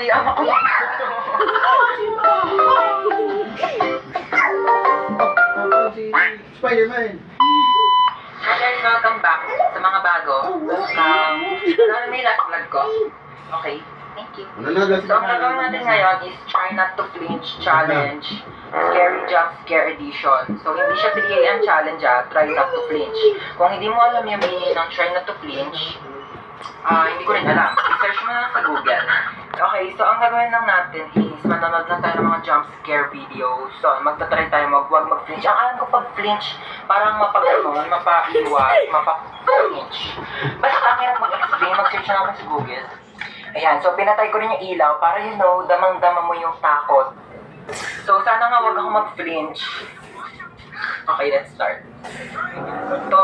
Hindi ako. Spider-Man. Hi guys, welcome back sa mga bago. Welcome. Ano may last vlog ko? Okay, thank you. Ano na So, ang gagawin natin ngayon is Try Not to Flinch Challenge. Scary Jump Scare Edition. So, hindi siya 3 AM challenge Try Not to Flinch. Kung hindi mo alam yung meaning ng Try Not to Flinch, hindi ko rin alam. I-search mo na lang sa Google. Okay, so ang gagawin lang natin is manonood lang tayo ng mga jump scare videos. So, magtatry tayo huwag mag-flinch. Ang alam ko pag-flinch, parang mapag-anon, mapaiwas, mapag-flinch. Basta ang hirap mag-explain, mag-search na ako sa Google. Ayan, so pinatay ko rin yung ilaw para damang-dama mo yung takot. So, sana nga huwag ako mag-flinch. Okay, let's start. Ito.